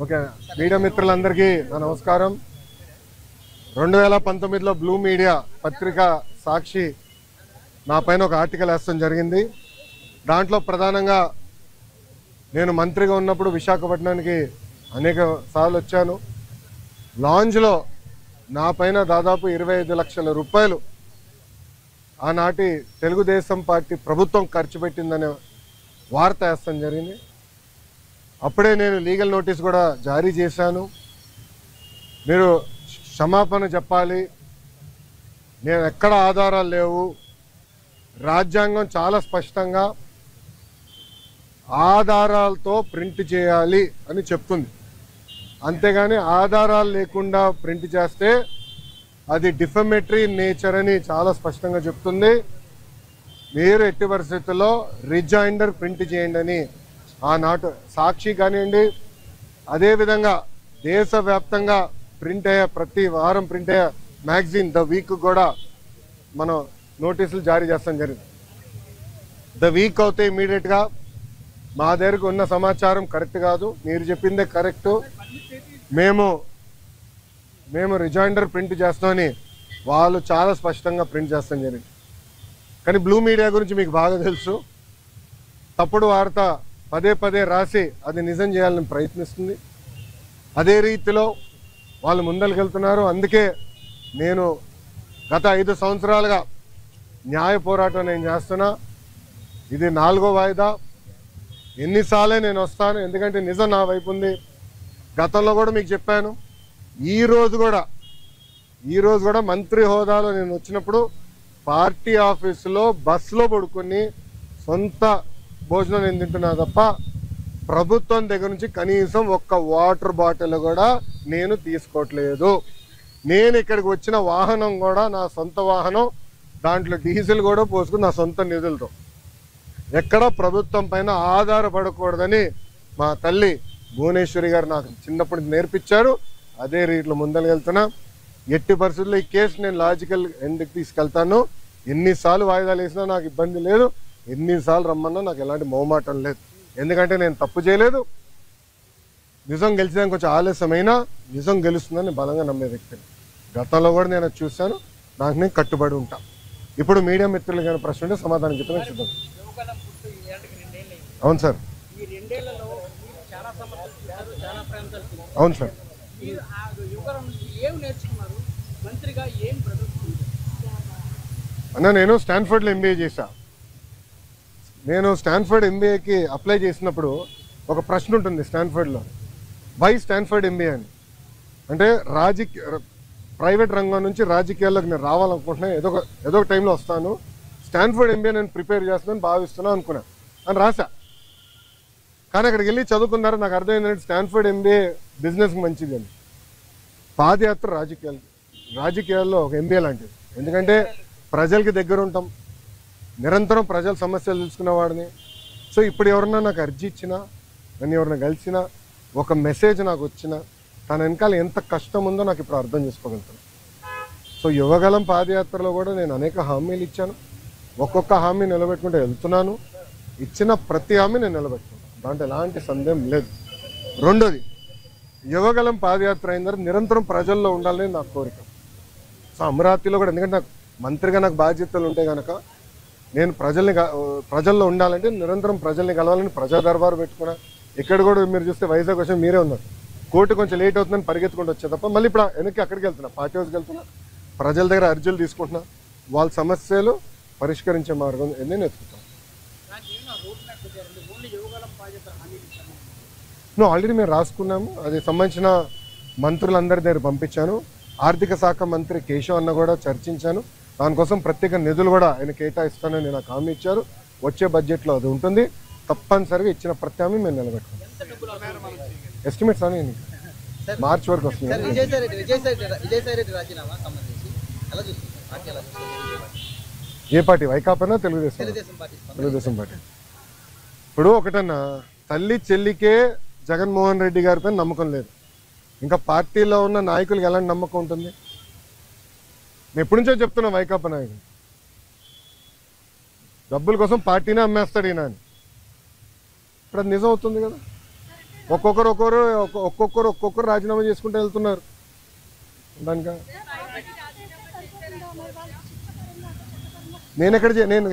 Okay, media మిత్రులందరికీ నా నమస్కారం. 2019లో బ్లూ మీడియా పత్రిక సాక్షి నా పైన ఒక ఆర్టికల్ వేస్తాం జరిగింది. దాంట్లో ప్రధానంగా నేను మంత్రిగా ఉన్నప్పుడు విశాఖపట్నానికి అనేక సార్లు వచ్చాను. లాంజ్లో నా పైన దాదాపు 25 లక్షల రూపాయలు ఆనాటి తెలుగుదేశం పార్టీ ప్రభుత్వం ఖర్చు పెట్టిందనే వార్త వేస్తాం జరిగింది. అప్పుడే నేను లీగల్ నోటీస్ కూడా జారీ చేశాను. మీరు క్షమాపణ చెప్పాలి, నేను ఎక్కడ ఆధారాలు లేవు, రాజ్యాంగం చాలా స్పష్టంగా ఆధారాలతో ప్రింట్ చేయాలి అని చెప్తుంది. అంతేగాని ఆధారాలు లేకుండా ప్రింట్ చేస్తే అది డిఫమేటరీ నేచర్ అని చాలా స్పష్టంగా చెప్తుంది. మీరు ఎట్టి పరిస్థితుల్లో రిజైండర్ ప్రింట్ చేయండి అని ఆనాటి సాక్షి కానివ్వండి, అదేవిధంగా దేశవ్యాప్తంగా ప్రింట్ అయ్యే ప్రతి వారం ప్రింట్ అయ్యే మ్యాగజైన్ ద వీక్ కూడా మనం నోటీసులు జారీ చేస్తాం జరిగింది. ద వీక్ అవుతే ఇమీడియట్గా మా దగ్గరకు ఉన్న సమాచారం కరెక్ట్ కాదు, మీరు చెప్పిందే కరెక్టు, మేము రిజైండర్ ప్రింట్ చేస్తామని వాళ్ళు చాలా స్పష్టంగా ప్రింట్ చేస్తాం జరిగింది. కానీ బ్లూ మీడియా గురించి మీకు బాగా తెలుసు. తప్పుడు వార్త పదే పదే రాసి అది నిజం చేయాలని ప్రయత్నిస్తుంది. అదే రీతిలో వాళ్ళు ముందరికెళ్తున్నారు. అందుకే నేను గత 5 సంవత్సరాలుగా న్యాయ పోరాటం నేను చేస్తున్నా. ఇది 4వ వాయిదా. ఎన్నిసార్లే నేను వస్తాను, ఎందుకంటే నిజం నా వైపు ఉంది. గతంలో కూడా మీకు చెప్పాను. ఈ రోజు కూడా మంత్రి హోదాలో నేను వచ్చినప్పుడు పార్టీ ఆఫీసులో బస్సులో పడుకొని సొంత భోజనం నేను తింటున్నా తప్ప ప్రభుత్వం దగ్గర నుంచి కనీసం ఒక్క వాటర్ బాటిల్ కూడా నేను తీసుకోవట్లేదు. నేను ఇక్కడికి వచ్చిన వాహనం కూడా నా సొంత వాహనం, దాంట్లో డీజిల్ కూడా పోసుకుని నా సొంత నిధులతో, ఎక్కడ ప్రభుత్వం పైన ఆధారపడకూడదని మా తల్లి భువనేశ్వరి గారు నాకు చిన్నప్పటి నేర్పించారు. అదే రీతిలో ముందరకెళ్తున్నా. ఎట్టి పరిస్థితుల్లో ఈ కేసు నేను లాజికల్ ఎండ్కి తీసుకెళ్తాను. ఎన్నిసార్లు వాయిదాలు వేసినా నాకు ఇబ్బంది లేదు, ఎన్నిసార్లు రమ్మన్నా నాకు ఎలాంటి మొహమాటం లేదు. ఎందుకంటే నేను తప్పు చేయలేదు. నిజం గెలిచడానికి కొంచెం ఆలస్యమైనా నిజం గెలుస్తుందని బలంగా నమ్మే వ్యక్తిని. గతంలో కూడా నేను చూశాను, నాకు నేను కట్టుబడి ఉంటా. ఇప్పుడు మీడియా మిత్రులు కానీ ప్రశ్న ఉంటే సమాధానం చెప్పడానికి సిద్ధం. అవును సార్, అవును సార్. అన్న, నేను స్టాన్ఫర్డ్లో ఎంబీఏ చేశా. నేను స్టాన్ఫర్డ్ ఎంబీఏకి అప్లై చేసినప్పుడు ఒక ప్రశ్న ఉంటుంది స్టాన్ఫర్డ్లో, వై స్టాన్ఫర్డ్ ఎంబీఏ అని. అంటే ప్రైవేట్ రంగం నుంచి రాజకీయాల్లోకి నేను రావాలనుకుంటున్నా, ఏదో ఒక టైంలో వస్తాను, స్టాన్ఫర్డ్ ఎంబీఏ నేను ప్రిపేర్ చేస్తున్నాను భావిస్తున్నాను అనుకున్నా అని రాశా. కానీ అక్కడికి వెళ్ళి చదువుకున్నారు, నాకు అర్థమైందంటే స్టాన్ఫర్డ్ ఎంబీఏ బిజినెస్కి మంచిది అని. పాదయాత్ర రాజకీయాల్లో ఒక ఎంబీఏ లాంటిది. ఎందుకంటే ప్రజలకి దగ్గర ఉంటాం, నిరంతరం ప్రజల సమస్యలు తెలుసుకునేవాడిని. సో ఇప్పుడు ఎవరన్నా నాకు అర్జీ ఇచ్చినా, నన్ను ఎవరన్నా కలిసినా, ఒక మెసేజ్ నాకు వచ్చినా, తన వెనకాల ఎంత కష్టం ఉందో నాకు ఇప్పుడు అర్థం చేసుకోగలుగుతాను. సో యువగలం పాదయాత్రలో కూడా నేను అనేక హామీలు ఇచ్చాను. ఒక్కొక్క హామీ నిలబెట్టుకుంటూ వెళ్తున్నాను. ఇచ్చిన ప్రతి హామీ నేను నిలబెట్టుకుంటాను, దాంట్లో ఎలాంటి సందేహం లేదు. రెండోది, యువగలం పాదయాత్ర అయిన తర్వాత నిరంతరం ప్రజల్లో ఉండాలని నా కోరిక. సో అమరావతిలో కూడా, ఎందుకంటే నాకు మంత్రిగా నాకు బాధ్యతలు ఉంటే కనుక నేను ప్రజల్లో ఉండాలంటే నిరంతరం ప్రజల్ని కలవాలని ప్రజా దర్బారు పెట్టుకున్నా. ఇక్కడ కూడా మీరు చూస్తే వైజాగ్ వచ్చి మీరే ఉన్నారు, కోర్టు కొంచెం లేట్ అవుతుందని పరిగెత్తుకుంటూ వచ్చే తప్ప మళ్ళీ ఇప్పుడు వెనక్కి అక్కడికి వెళ్తున్నా, పార్టీ హౌస్కి వెళ్తున్నా, ప్రజల దగ్గర అర్జీలు తీసుకుంటున్నా, వాళ్ళ సమస్యలు పరిష్కరించే మార్గం నేను ఎత్తుకుతాను. ఆల్రెడీ మేము రాసుకున్నాము, అది సంబంధించిన మంత్రులందరి దగ్గర పంపించాను. ఆర్థిక శాఖ మంత్రి కేశవ్ అన్న కూడా చర్చించాను. దానికోసం ప్రత్యేక నిధులు కూడా ఆయన కేటాయిస్తానని నాకు హామీ ఇచ్చారు. వచ్చే బడ్జెట్లో అది ఉంటుంది. తప్పనిసరిగా ఇచ్చిన ప్రతి హామీ మేము నిలబెట్టుకుంటాం. ఎస్టిమేట్స్ అని మార్చి వరకు వస్తుంది. ఏ పార్టీ? వైకాపానా తెలుగుదేశం పార్టీ? ఇప్పుడు ఒకటన్నా, తల్లి చెల్లికే జగన్మోహన్ రెడ్డి గారి పైన నమ్మకం లేదు, ఇంకా పార్టీలో ఉన్న నాయకులకు ఎలాంటి నమ్మకం ఉంటుంది? నేను ఎప్పటి నుంచో చెప్తున్నా, వైకాపా నాయకులు డబ్బుల కోసం పార్టీనే అమ్మేస్తాడు ఈయన అని. ఇప్పుడు అది నిజం అవుతుంది కదా. ఒక్కొక్కరు రాజీనామా చేసుకుంటూ వెళ్తున్నారు. దానిక నేను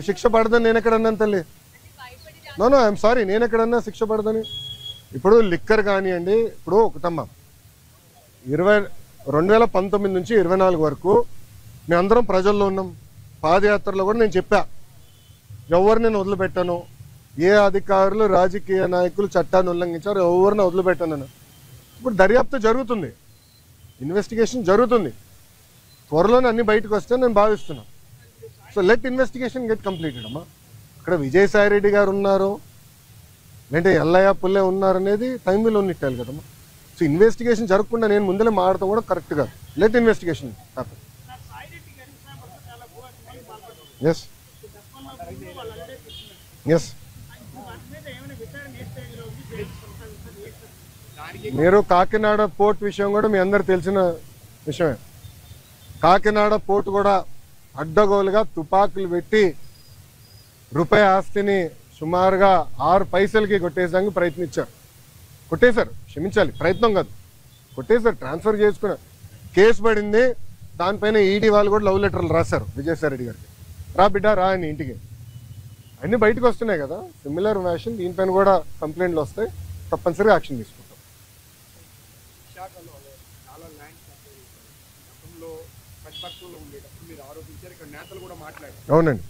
శిక్ష పడదని నేను ఎక్కడ అన్నాను తల్లి? నో ఐఎమ్ సారీ, నేను ఎక్కడన్నా శిక్ష పడదని. ఇప్పుడు లిక్కర్ కానివ్వండి, ఇప్పుడు ఒకటమ్మా 2019 నుంచి 24 వరకు మేమందరం ప్రజల్లో ఉన్నాం. పాదయాత్రలో కూడా నేను చెప్పా, ఎవరిని నేను వదిలిపెట్టాను, ఏ అధికారులు రాజకీయ నాయకులు చట్టాన్ని ఉల్లంఘించారు ఎవరిని వదిలిపెట్టాను. ఇప్పుడు దర్యాప్తు జరుగుతుంది, ఇన్వెస్టిగేషన్ జరుగుతుంది, త్వరలోనే అన్ని బయటకు వస్తే నేను భావిస్తున్నాను. So let investigation get completed అమ్మా. ఇక్కడ విజయసాయి రెడ్డి గారు ఉన్నారు, లేదంటే ఎల్లయ్య పుల్లే ఉన్నారు అనేది టైంలో ఉన్నట్టాలి కదమ్మా. సో ఇన్వెస్టిగేషన్ జరగకుండా నేను ముందలే మాడతాం కూడా కరెక్ట్ కాదు. Let investigation happen. Yes yes మీరు కాకినాడ పోర్ట్ విషయం కూడా మీ అందరు తెలిసిన విషయమే. కాకినాడ పోర్ట్ కూడా అడ్డగోలుగా తుపాకులు పెట్టి రూపాయి ఆస్తిని సుమారుగా 6 పైసలకి కొట్టేసానికి ప్రయత్నించారు. కొట్టేశారు, క్షమించాలి, ప్రయత్నం కాదు, కొట్టేశారు, ట్రాన్స్ఫర్ చేసుకున్నారు. కేసు పడింది, దానిపైన ఈడీ వాళ్ళు కూడా లవ్ లెటర్లు రాశారు విజయసాయి రెడ్డి గారికి, రా బిడ్డ రా అని ఇంటికి. అన్నీ బయటకు వస్తున్నాయి కదా, సిమిలర్ వ్యాషన్ దీనిపైన కూడా కంప్లైంట్లు వస్తాయి, తప్పనిసరిగా యాక్షన్ తీసుకుంటాం. అవునండి.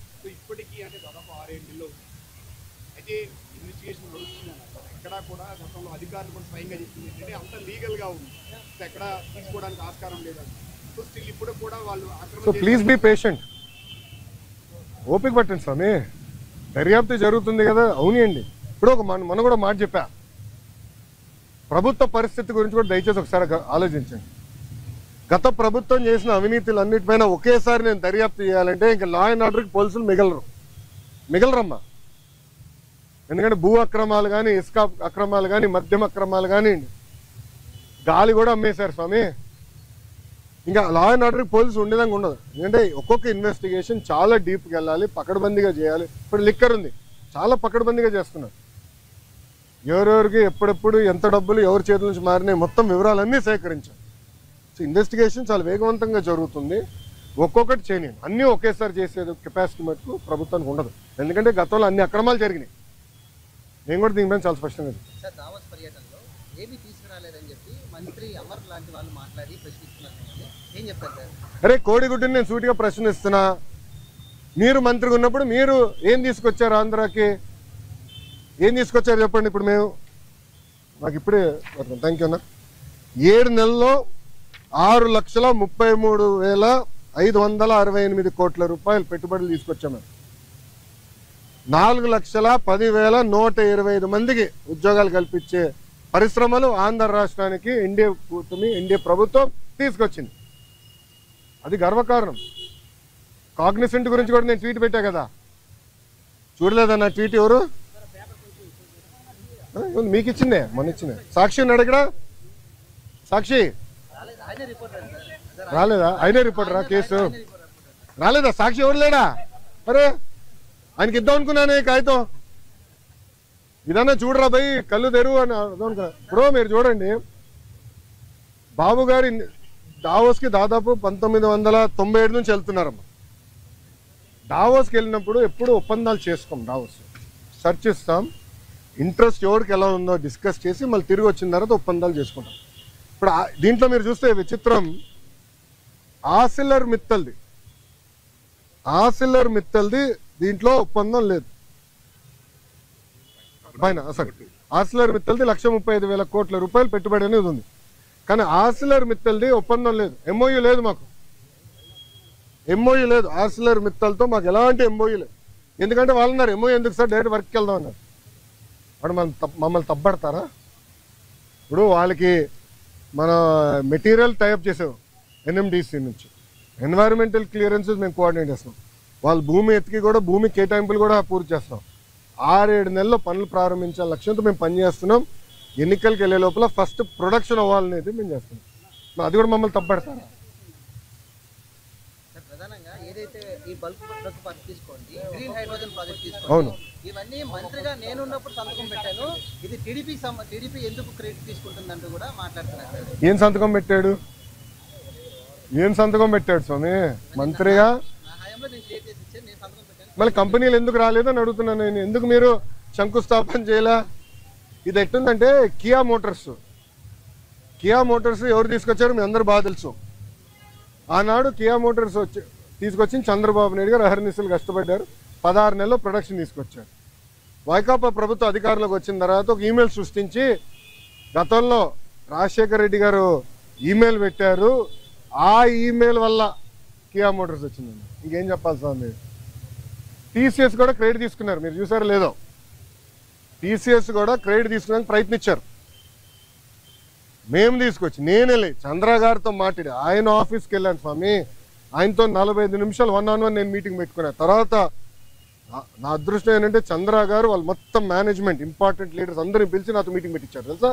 సో ప్లీజ్ బీ పేషెంట్, ఓపిక పట్టండి స్వామి, దర్యాప్తు జరుగుతుంది కదా. అవునండి, ఇప్పుడు మన కూడా మాట చెప్పా, ప్రభుత్వ పరిస్థితి గురించి కూడా దయచేసి ఒకసారి ఆలోచించండి. గత ప్రభుత్వం చేసిన అవినీతులు అన్నిటిపైన ఒకేసారి నేను దర్యాప్తు చేయాలంటే ఇంకా లా అండ్ ఆర్డర్కి పోలీసులు మిగలరమ్మా. ఎందుకంటే భూ అక్రమాలు కానీ, ఇసుక అక్రమాలు కానీ, మద్యం అక్రమాలు కానివ్వండి, గాలి కూడా అమ్మేశారు స్వామి. ఇంకా లా అండ్ ఆర్డర్కి పోలీసు ఉండేదాకా ఉండదు. ఎందుకంటే ఒక్కొక్క ఇన్వెస్టిగేషన్ చాలా డీప్గా వెళ్ళాలి, పకడ్బందీగా చేయాలి. ఇప్పుడు లిక్కర్ ఉంది, చాలా పకడ్బందీగా చేస్తున్నారు. ఎవరెవరికి ఎప్పుడెప్పుడు ఎంత డబ్బులు ఎవరి చేతుల నుంచి మారినాయి మొత్తం వివరాలన్నీ సేకరించారు. సో ఇన్వెస్టిగేషన్ చాలా వేగవంతంగా జరుగుతుంది. ఒక్కొక్కటి చేయలేను, అన్నీ ఒకేసారి చేసేది కెపాసిటీ మటుకు ప్రభుత్వానికి ఉండదు. ఎందుకంటే గతంలో అన్ని అక్రమాలు జరిగినాయి. నేను కూడా దీనిపైన చాలా స్పష్టంగా అరే కోడిగుడ్డుని నేను సూటిగా ప్రశ్నిస్తున్నా. మీరు మంత్రిగా ఉన్నప్పుడు మీరు ఏం తీసుకొచ్చారు ఆంధ్రాకి? ఏం తీసుకొచ్చారు చెప్పండి. ఇప్పుడు మేము మాకు ఇప్పుడే థ్యాంక్ యూ అన్న 7 నెలల్లో 6,33,568 కోట్ల రూపాయలు పెట్టుబడులు తీసుకొచ్చాము. 4,10,125 మందికి ఉద్యోగాలు కల్పించే పరిశ్రమలు ఆంధ్ర రాష్ట్రానికి ఎన్డీఏ ప్రభుత్వం తీసుకొచ్చింది. అది గర్వకారణం. కాగ్నిసెంట్ గురించి కూడా నేను ట్వీట్ పెట్టా కదా, చూడలేదన్న ట్వీట్? ఎవరు మీకు ఇచ్చిందే, మొన్న ఇచ్చిందే. సాక్షి ఉన్నాడు ఇక్కడ, సాక్షి రాలేదా? ఆయనే రిపోర్టరా? కేసు రాలేదా? సాక్షి ఎవరు లేడా? అరే ఆయనకి ఇద్దాం అనుకున్నానే కాగితం, ఇదన్నా చూడరా భయ్ కళ్ళు తెరువు అని అనుకున్నా. ఇప్పుడు మీరు చూడండి, బాబు గారి దావోస్కి దాదాపు 1997 నుంచి వెళ్తున్నారమ్మా. దావోస్కి వెళ్ళినప్పుడు ఎప్పుడు ఒప్పందాలు చేసుకోం. దావోస్ సెర్చ్ ఇస్తాం, ఇంట్రెస్ట్ ఎవరికి ఎలా ఉందో డిస్కస్ చేసి మళ్ళీ తిరిగి వచ్చిన తర్వాత ఒప్పందాలు చేసుకుంటాం. ఇప్పుడు దీంట్లో మీరు చూస్తే విచిత్రం, ఆసిల్లర్ మిత్తల్ది దీంట్లో ఒప్పందం లేదు. పైన అసలు ఆసిల్లర్ మిత్తల్ది 1,35,000 కోట్ల రూపాయలు పెట్టుబడి అనేది ఉంది. కానీ ఆసిల్లర్ మిత్తల్ది ఒప్పందం లేదు, ఎంఓయూ లేదు. మాకు ఎంఓయూ లేదు ఆసిల్లర్ మిత్తల్తో, మాకు ఎలాంటి ఎంఓయూ లేదు. ఎందుకంటే వాళ్ళు అన్నారు ఎంఓయూ ఎందుకు సార్, డైరెక్ట్ వర్క్కి వెళ్దాం అన్నారు. వాడు మమ్మల్ని తప్పబడతారా? ఇప్పుడు వాళ్ళకి మన మెటీరియల్ టైప్ చేసాం ఎన్ఎండిసి నుంచి, ఎన్వైరన్మెంటల్ క్లియరెన్సెస్ మేము కోఆర్డినేట్ చేస్తాం. వాళ్ళు భూమి ఎత్తికి కూడా భూమి కేటాయింపులు కూడా పూర్తి చేస్తాం. 6-7 నెలల్లో పనులు ప్రారంభించాల లక్ష్యంతో మేము పనిచేస్తున్నాం. ఎన్నికలకు వెళ్ళే లోపల ఫస్ట్ ప్రొడక్షన్ అవ్వాలనేది మేము చేస్తున్నాం. అది కూడా మమ్మల్ని తప్పబడతారా? ప్రధానంగా ఏదైతే ఈ బల్క్ డ్రగ్ పార్క్ తీసుకోండి, గ్రీన్ హైడ్రోజన్ ప్రాజెక్ట్ తీసుకోండి, ఇవన్నీ మంత్రిగా నేనున్నప్పుడు సంతకం పెట్టాను. ఇది టీడీపీ ఎందుకు క్రెడిట్ తీసుకుంటుందంటూ కూడా మాట్లాడుతున్నారు. ఏం సంతకం పెట్టాడు స్వామి? మంత్రిగా మళ్ళీ కంపెనీలు ఎందుకు రాలేదని అడుగుతున్నాను నేను. ఎందుకు మీరు శంకుస్థాపన చేయలే? ఇది ఎట్టుందంటే కియా మోటార్స్ ఎవరు తీసుకొచ్చారు మీ అందరు బాగా తెలుసు. ఆనాడు కియా మోటార్స్ తీసుకొచ్చి చంద్రబాబు నాయుడు గారు అహర్నిశలు కష్టపడ్డారు. 16 నెలల్లో ప్రొడక్షన్ తీసుకొచ్చారు. వైకాపా ప్రభుత్వం అధికారంలోకి వచ్చిన తర్వాత ఒక ఈమెయిల్ సృష్టించి గతంలో రాజశేఖర రెడ్డి గారు ఈమెయిల్ పెట్టారు, ఆ ఈమెయిల్ వల్ల కియా మోటార్స్ వచ్చిందండి. ఇంకేం చెప్పాలి స్వామి? టీసీఎస్ కూడా క్రెడిట్ తీసుకున్నారు, మీరు చూసారో లేదో. టీసీఎస్ కూడా క్రెడిట్ తీసుకోవడానికి ప్రయత్నించారు. మేము తీసుకొచ్చి నేనే చంద్ర గారితో మాట్లాడి ఆయన ఆఫీస్కి వెళ్ళాను స్వామి. ఆయనతో 45 నిమిషాలు 1-on-1 నేను మీటింగ్ పెట్టుకున్నాను. తర్వాత నా అదృష్టం ఏంటంటే చంద్ర గారు వాళ్ళు మొత్తం మేనేజ్మెంట్ ఇంపార్టెంట్ లీడర్స్ అందరిని పిలిచి నాతో మీటింగ్ పెట్టించారు తెలుసా.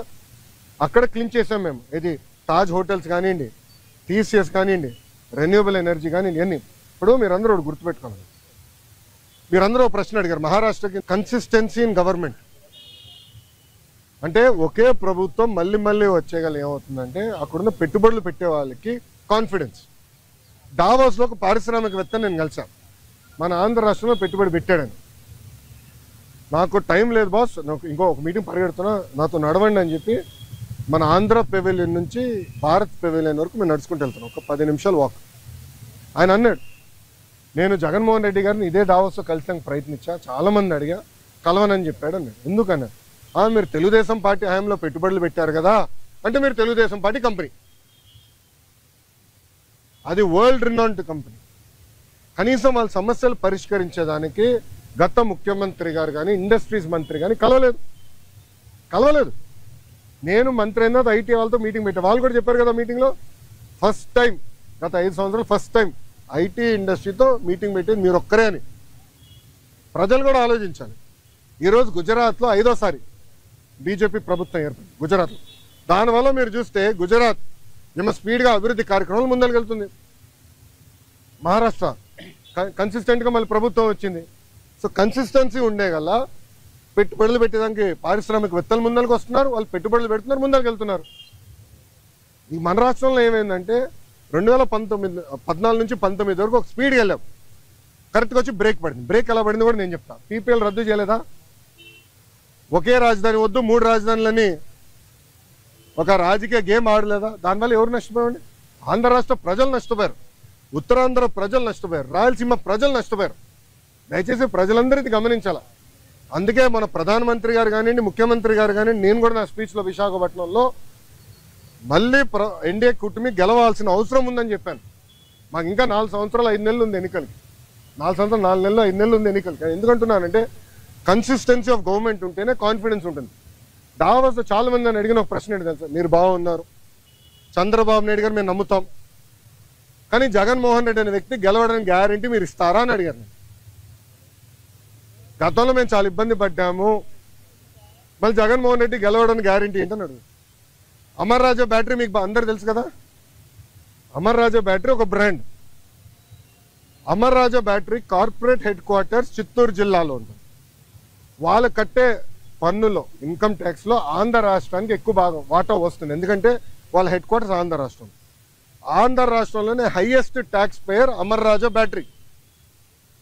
అక్కడ క్లీన్ చేసాం మేము. ఇది తాజ్ హోటల్స్ కానివ్వండి, టీసీఎస్ కానివ్వండి, రెన్యూవబుల్ ఎనర్జీ కానివ్వండి, అన్నీ. ఇప్పుడు మీరందరూ ఒకటి గుర్తుపెట్టుకోవాలి. మీరందరూ ఒక ప్రశ్న అడిగారు, మహారాష్ట్రకి కన్సిస్టెన్సీ ఇన్ గవర్నమెంట్ అంటే ఒకే ప్రభుత్వం మళ్ళీ వచ్చేగల ఏమవుతుందంటే అక్కడున్న పెట్టుబడులు పెట్టే వాళ్ళకి కాన్ఫిడెన్స్. డావోస్లో ఒక పారిశ్రామికవేత్త నేను కలిసాను, మన ఆంధ్ర రాష్ట్రంలో పెట్టుబడి పెట్టాడని. నాకు టైం లేదు బాస్, నాకు ఇంకో మీటింగ్ పరిగెడుతున్నా, నాతో నడవండి అని చెప్పి మన ఆంధ్ర పెవిలియన్ నుంచి భారత్ పెవిలియన్ వరకు మేము నడుచుకుంటూ వెళ్తున్నాం. ఒక 10 నిమిషాలు వాక్. ఆయన అన్నాడు, నేను జగన్మోహన్ రెడ్డి గారిని ఇదే డావోస్లో కలిసానికి ప్రయత్నించా, చాలామంది అడిగా, కలవనని చెప్పాడు అన్నాడు. ఎందుకన్నా? మీరు తెలుగుదేశం పార్టీ హయాంలో పెట్టుబడులు పెట్టారు కదా అంటే, మీరు తెలుగుదేశం పార్టీ కంపెనీ, అది వరల్డ్ రినౌండ్ కంపెనీ. కనీసం వాళ్ళ సమస్యలు పరిష్కరించేదానికి గత ముఖ్యమంత్రి గారు కానీ ఇండస్ట్రీస్ మంత్రి కానీ కలవలేదు. నేను మంత్రి అయిన తర్వాత ఐటీ వాళ్ళతో మీటింగ్ పెట్టా. వాళ్ళు కూడా చెప్పారు కదా మీటింగ్లో, ఫస్ట్ టైం గత 5 సంవత్సరాలు ఫస్ట్ టైం ఐటీ ఇండస్ట్రీతో మీటింగ్ పెట్టేది మీరు ఒక్కరే అని. ప్రజలు కూడా ఆలోచించాలి. ఈరోజు గుజరాత్లో 5వ బీజేపీ ప్రభుత్వం ఏర్పడింది గుజరాత్లో. దానివల్ల మీరు చూస్తే గుజరాత్ ఏమో స్పీడ్గా అభివృద్ధి కార్యక్రమాలు ముందరికెళ్తుంది. మహారాష్ట్ర కన్సిస్టెంట్గా మళ్ళీ ప్రభుత్వం వచ్చింది. సో కన్సిస్టెన్సీ ఉండే గల పెట్టుబడులు పెట్టేదానికి పారిశ్రామికవేత్తలు ముందరికి వస్తున్నారు, వాళ్ళు పెట్టుబడులు పెడుతున్నారు, ముందరికి వెళ్తున్నారు. ఈ మన రాష్ట్రంలో ఏమైందంటే 2014 నుంచి 19 వరకు ఒక స్పీడ్గా వెళ్ళాం, కరెక్ట్గా వచ్చి బ్రేక్ పడింది. బ్రేక్ ఎలా పడింది కూడా నేను చెప్తాను. పీపీఎల్ రద్దు చేయలేదా? ఒకే రాజధాని వద్దు 3 రాజధానులని ఒక రాజకీయ గేమ్ ఆడలేదా? దానివల్ల ఎవరు నష్టపోయారండి? ఆంధ్ర రాష్ట్ర ప్రజలు నష్టపోయారు, ఉత్తరాంధ్ర ప్రజలు నష్టపోయారు, రాయలసీమ ప్రజలు నష్టపోయారు. దయచేసి ప్రజలందరిది గమనించాల. అందుకే మన ప్రధానమంత్రి గారు కానివ్వండి, ముఖ్యమంత్రి గారు కానివ్వండి, నేను కూడా నా స్పీచ్లో విశాఖపట్నంలో మళ్ళీ ఎన్డీఏ కూటమి గెలవాల్సిన అవసరం ఉందని చెప్పాను. మాకు ఇంకా 4 సంవత్సరాలు 5 నెలలు ఉంది ఎన్నికలకి. 4 సంవత్సరాలు 4 నెలలు 5 నెలలు ఉంది ఎన్నికలకి. ఎందుకంటున్నానంటే కన్సిస్టెన్సీ ఆఫ్ గవర్నమెంట్ ఉంటేనే కాన్ఫిడెన్స్ ఉంటుంది. డావోస్లో చాలా మంది నన్ను అడిగిన ఒక ప్రశ్న ఏంటి తెలుసా? మీరు బాగున్నారు, చంద్రబాబు నాయుడు గారు మేము నమ్ముతాం, కానీ జగన్మోహన్ రెడ్డి అనే వ్యక్తి గెలవడానికి గ్యారంటీ మీరు ఇస్తారా అని అడిగారు. గతంలో మేము చాలా ఇబ్బంది పడ్డాము, మళ్ళీ జగన్మోహన్ రెడ్డి గెలవడానికి గ్యారంటీ ఏంటని అడుగు. అమర్ రాజా బ్యాటరీ మీకు అందరు తెలుసు కదా. అమర్ రాజా బ్యాటరీ ఒక brand. Amar Raja battery corporate headquarters Chittoor జిల్లాలో ఉంటుంది. వాళ్ళు కట్టే పన్నులో ఇన్కమ్ ట్యాక్స్లో ఆంధ్ర రాష్ట్రానికి ఎక్కువ భాగం వాటా వస్తుంది. ఎందుకంటే వాళ్ళ హెడ్ క్వార్టర్స్ ఆంధ్ర రాష్ట్రం. ఆంధ్ర రాష్ట్రంలోనే highest tax payer Amar Raja battery.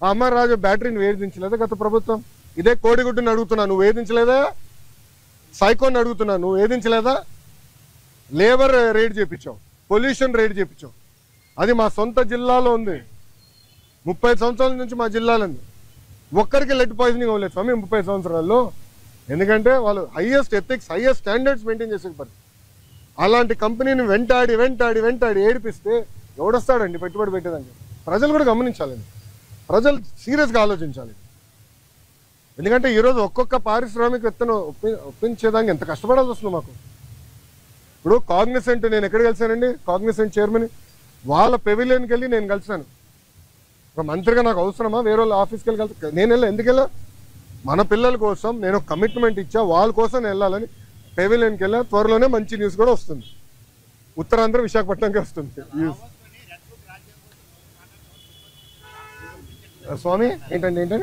ఆ అమర్ రాజా బ్యాటరీని వేధించలేదా గత ప్రభుత్వం? ఇదే కోడిగుడ్డుని అడుగుతున్నా, నువ్వు వేధించలేదా? సైకోని అడుగుతున్నా, నువ్వు వేధించలేదా? లేబర్ రేట్ చేయించావు, పొల్యూషన్ రేట్ చేయించావు. అది మా సొంత జిల్లాలో ఉంది. 30 సంవత్సరాల నుంచి మా జిల్లాలో ఉంది. ఒక్కరికి లెడ్ పాయిజనింగ్ అవ్వలేదు స్వామి 30 సంవత్సరాల్లో. ఎందుకంటే వాళ్ళు highest ethics, highest standards maintain చేసే పని. అలాంటి కంపెనీని వెంటాడి ఏడిపిస్తే ఎవడొస్తాడండి పెట్టుబడి పెట్టేదానికి? ప్రజలు కూడా గమనించాలండి, ప్రజలు సీరియస్గా ఆలోచించాలి. ఎందుకంటే ఈరోజు ఒక్కొక్క పారిశ్రామికవేత్తను ఒప్పించేదానికి ఎంత కష్టపడాల్సి వస్తుంది మాకు. ఇప్పుడు కాగ్నిసెంట్ నేను ఎక్కడ కలిసానండి? కాగ్నిసెంట్ చైర్మన్ వాళ్ళ పెవిలియన్కి వెళ్ళి నేను కలిసాను. ఒక మంత్రిగా నాకు అవసరమా వేరే వాళ్ళ ఆఫీస్కి వెళ్ళి కలిసి? నేను వెళ్ళా. ఎందుకెళ్ళా? మన పిల్లల కోసం నేను కమిట్మెంట్ ఇచ్చా, వాళ్ళ కోసం నేను వెళ్ళాలని పెవిలియన్కి వెళ్ళా. త్వరలోనే మంచి న్యూస్ కూడా వస్తుంది, ఉత్తరాంధ్ర విశాఖపట్నంకి వస్తుంది న్యూస్. స్వామి ఏంటండి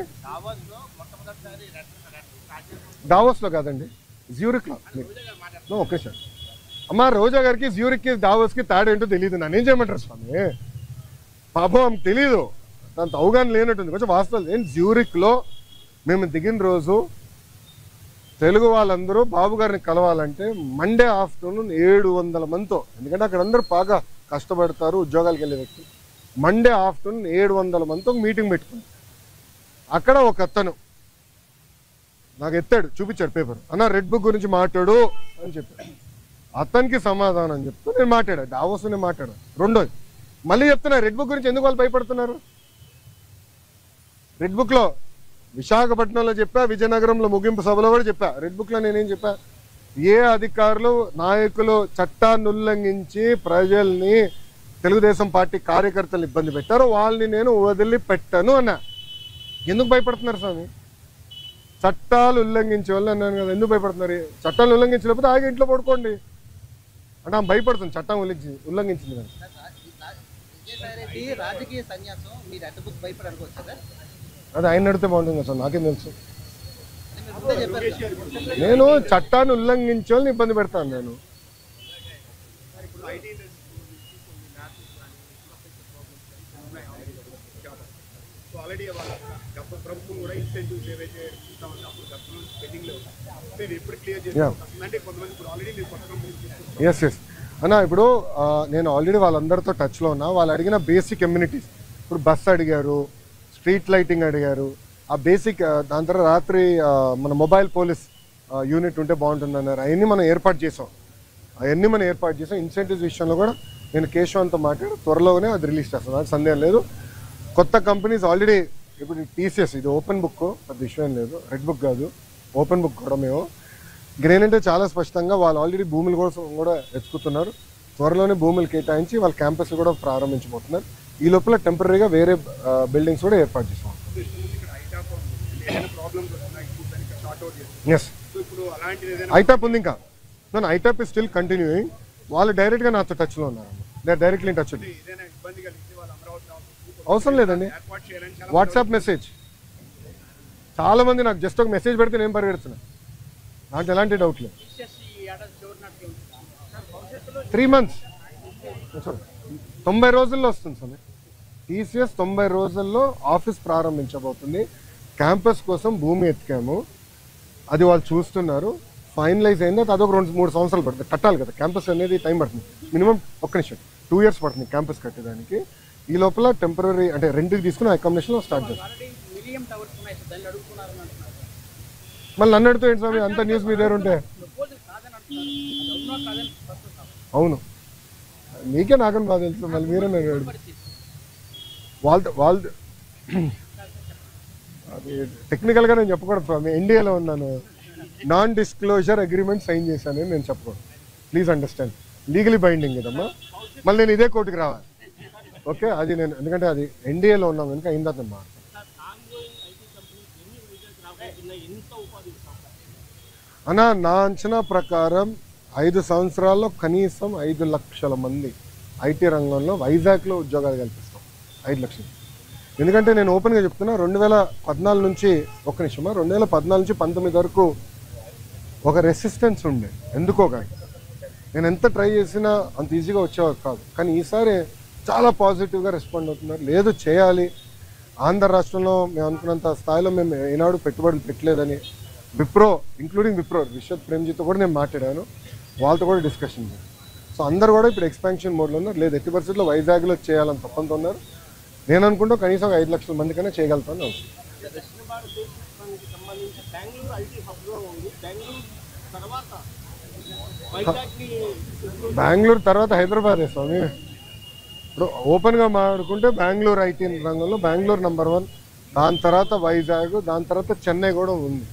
దావోస్లో కాదండి, జ్యూరిక్లో. Okay sir. అమ్మ రోజా గారికి జ్యూరిక్కి దావోస్కి తేడా ఏంటో తెలియదు, నన్ను ఏం చేయమంటారు స్వామి? పాపం ఆమెకు తెలీదు, దాంతో అవగాహన లేనట్టుంది. కొంచెం వాస్తవాలు ఏంటి, జ్యూరిక్లో మేము దిగిన రోజు తెలుగు వాళ్ళందరూ బాబు గారిని కలవాలంటే మండే ఆఫ్టర్నూన్ 700 మందితో, ఎందుకంటే అక్కడ అందరూ బాగా కష్టపడతారు ఉద్యోగాలకు వెళ్ళే వ్యక్తులు. మండే ఆఫ్టర్నూన్ 700 మందితో ఒక మీటింగ్ పెట్టుకుంది. అక్కడ ఒక అతను నాకు ఎత్తాడు, చూపించాడు పేపర్, అన్న రెడ్ బుక్ గురించి మాట్లాడు అని చెప్పాడు. అతనికి సమాధానం చెప్తూ నేను మాట్లాడా, డావోస్ నేను మాట్లాడాను. రెండోది మళ్ళీ చెప్తున్నా, రెడ్ బుక్ గురించి ఎందుకు వాళ్ళు భయపడుతున్నారు? రెడ్ బుక్లో విశాఖపట్నంలో చెప్పా, విజయనగరంలో ముగింపు సభలో కూడా చెప్పా. రెడ్ బుక్లో నేనేం చెప్పా, ఏ అధికారులు నాయకులు చట్టాన్ని ఉల్లంఘించి ప్రజల్ని తెలుగుదేశం పార్టీ కార్యకర్తలు ఇబ్బంది పెట్టారో వాళ్ళని నేను వదిలిపెట్టను అన్నా. ఎందుకు భయపడుతున్నారు స్వామి? చట్టాలు ఉల్లంఘించే వాళ్ళు అన్నాను కదా, ఎందుకు భయపడుతున్నారు? చట్టాలు ఉల్లంఘించలేకపోతే ఆగి ఇంట్లో పడుకోండి అంటే ఆమె భయపడుతుంది, చట్టం ఉల్లంఘించింది కదా. రాజకీయ సన్యాసం మీరు రెడ్ బుక్ భయపడనుకోవచ్చు కదా, అది ఆయన నడితే బాగుంటుంది కదా సార్, నాకేం తెలుసు. నేను చట్టాన్ని ఉల్లంఘించే వాళ్ళని ఇబ్బంది పెడతాను నేను. ఎస్ ఎస్ అన్న, ఇప్పుడు నేను ఆల్రెడీ వాళ్ళందరితో టచ్లో ఉన్నా. వాళ్ళు అడిగిన బేసిక్ కమ్యూనిటీస్, ఇప్పుడు బస్ అడిగారు, స్ట్రీట్ లైటింగ్ అడిగారు, ఆ బేసిక్. దాని తర్వాత రాత్రి మన మొబైల్ పోలీస్ యూనిట్ ఉంటే బాగుంటుంది అన్నారు. అవన్నీ మనం ఏర్పాటు చేసాం. ఇన్సెంటివ్స్ విషయంలో కూడా నేను కేశవంతో మాట్లాడి త్వరలోనే అది రిలీజ్ చేస్తాను, నాకు సందేహం లేదు. కొత్త కంపెనీస్ ఆల్రెడీ ఇప్పుడు టీసీఎస్, ఇది ఓపెన్ బుక్, పెద్ద విషయం లేదు, రెడ్ బుక్ కాదు, ఓపెన్ బుక్ కూడా మేము. గ్రేనంటే చాలా స్పష్టంగా వాళ్ళు ఆల్రెడీ భూముల కోసం కూడా ఎత్తుకుతున్నారు. త్వరలోనే భూములు కేటాయించి వాళ్ళ క్యాంపస్ కూడా ప్రారంభించబోతున్నారు. ఈ లోపల టెంపరీగా వేరే బిల్డింగ్స్ కూడా ఏర్పాటు చేసాం. ఎస్, ఐటాప్ ఉంది ఇంకా. నన్ను ఐటాప్ ఇస్ స్టిల్ కంటిన్యూయింగ్. వాళ్ళు డైరెక్ట్గా నాతో టచ్లో ఉన్నారు, డైరెక్ట్లీ టచ్ ఉంది. అవసరం లేదండి, వాట్సాప్ మెసేజ్. చాలా మంది నాకు జస్ట్ ఒక మెసేజ్ పెడితే నేను పరిగెడుతున్నా, నాకు ఎలాంటి డౌట్ లేదు. 3 months 90 రోజుల్లో వస్తుంది సార్. టీసీఎస్ 90 రోజుల్లో ఆఫీస్ ప్రారంభించబోతుంది. క్యాంపస్ కోసం భూమి ఎత్తికాము, అది వాళ్ళు చూస్తున్నారు. ఫైనలైజ్ అయింది, అదొక 2-3 సంవత్సరాలు పడుతుంది. కట్టాలి కదా, క్యాంపస్ అనేది టైం పడుతుంది. మినిమం 2 years పడుతుంది క్యాంపస్ కట్టేదానికి. ఈ లోపల టెంపరీ అంటే రెంట్కి తీసుకుని అకామిడేషన్లో స్టార్ట్ చేస్తాం. మళ్ళీ నన్ను అడుగుతూ ఏంటి స్వామి, అంత న్యూస్ మీ దగ్గర ఉంటే? అవును, మీకే నాకని బాగా తెలుసు, మళ్ళీ మీరే నన్ను అడుగు. వాళ్ళు అది టెక్నికల్గా నేను చెప్పకూడదు స్వామి, ఇండియాలో ఉన్నాను, నాన్ డిస్క్లోజర్ అగ్రిమెంట్ సైన్ చేశాను నేను చెప్పకూడదు. ప్లీజ్ అండర్స్టాండ్, లీగలీ బైండింగ్ కదమ్మా. మళ్ళీ నేను ఇదే కోర్టుకి రావాలి. ఓకే, అది నేను ఎందుకంటే అది ఎన్డీఏలో ఉన్నాం కనుక అయిందమ్మా. అన్న, నా అంచనా ప్రకారం 5 సంవత్సరాల్లో కనీసం 5 లక్షల మంది ఐటీ రంగంలో వైజాగ్లో ఉద్యోగాలు కల్పిస్తాం. 5 లక్షలు. ఎందుకంటే నేను ఓపెన్గా చెప్తున్నా, 2014 నుంచి 2014 నుంచి 19 వరకు ఒక రెసిస్టెన్స్ ఉండే, ఎందుకో కానీ నేను ఎంత ట్రై చేసినా అంత ఈజీగా వచ్చేవారు కాదు. కానీ ఈసారి చాలా పాజిటివ్గా రెస్పాండ్ అవుతున్నారు. లేదు చేయాలి, ఆంధ్ర రాష్ట్రంలో మేము అనుకున్నంత స్థాయిలో మేము ఏనాడు పెట్టుబడులు పెట్టలేదని విప్రో, ఇంక్లూడింగ్ విప్రో, విశ్వత్ ప్రేమ్జీతో కూడా నేను మాట్లాడాను, వాళ్ళతో కూడా డిస్కషన్ చేశాను. సో అందరు కూడా ఇప్పుడు ఎక్స్పాన్షన్ మోడ్లో ఉన్నారు. లేదు ఎట్టి పరిస్థితుల్లో వైజాగ్లో చేయాలని తప్పంతో ఉన్నారు. నేను అనుకుంటా కనీసం 5 లక్షల మందికైనా చేయగలుగుతాను. బెంగళూరు తర్వాత హైదరాబాదే స్వామి. ఇప్పుడు ఓపెన్గా మాట్లాడుకుంటే బెంగళూరు ఐటీ రంగంలో బెంగళూరు నెంబర్ 1, దాని తర్వాత వైజాగ్, దాని తర్వాత చెన్నై కూడా ఉంది.